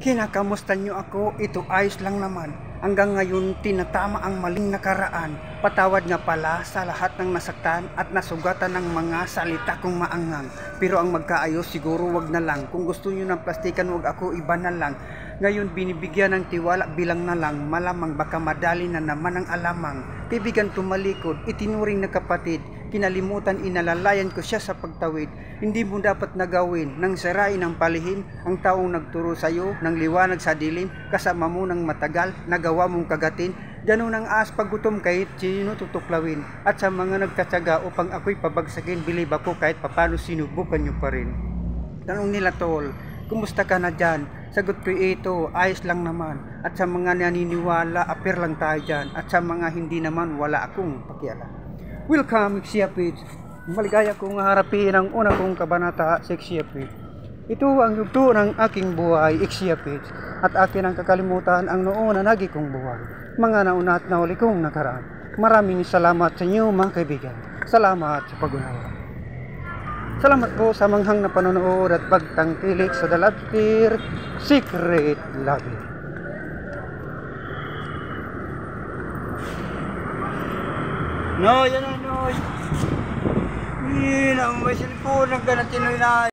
Kinakamusta nyo ako? Ito ayos lang naman. Hanggang ngayon tinatama ang maling nakaraan. Patawad nga pala sa lahat ng nasaktan at nasugatan ng mga salita kong maangang. Pero ang magkaayos siguro wag na lang. Kung gusto nyo ng plastikan wag ako, iba na lang. Ngayon binibigyan ng tiwala bilang na lang. Malamang baka madali na naman ang alamang. Kaibigan tumalikod, itinuring na kapatid. Kinalimutan, inalalayan ko siya sa pagtawid. Hindi mo dapat nagawin nang sirain ang palihim ang taong nagturo sa'yo ng liwanag sa dilim. Kasama mo ng matagal, nagawa mong kagatin. Ganun ang aas paggutom kahit sino tutuklawin. At sa mga nagtatsaga upang ako'y pabagsakin, bilib ako kahit papano sinubukan nyo pa rin. Tanong nila tol, kumusta ka na dyan? Sagot ko ito, ayos lang naman. At sa mga naniniwala, apir lang tayo dyan. At sa mga hindi naman, wala akong pakialam. Welcome, Xiapit. Maligaya kong harapin ang unang kong kabanata sa Xiapit. Ito ang yugto ng aking buhay, Xiapit. At akin ang kakalimutan ang noon na nagi kong buhay. Mga nauna at nahuli kong nakaraan. Maraming salamat sa inyo mga kaibigan. Salamat sa pag-unawa. Salamat po sa manghang na panonood at pagtangkilik sa The Lobster Secret Lobby. No, yan na, no. Yan ang may cellphone ng ganatinoy na.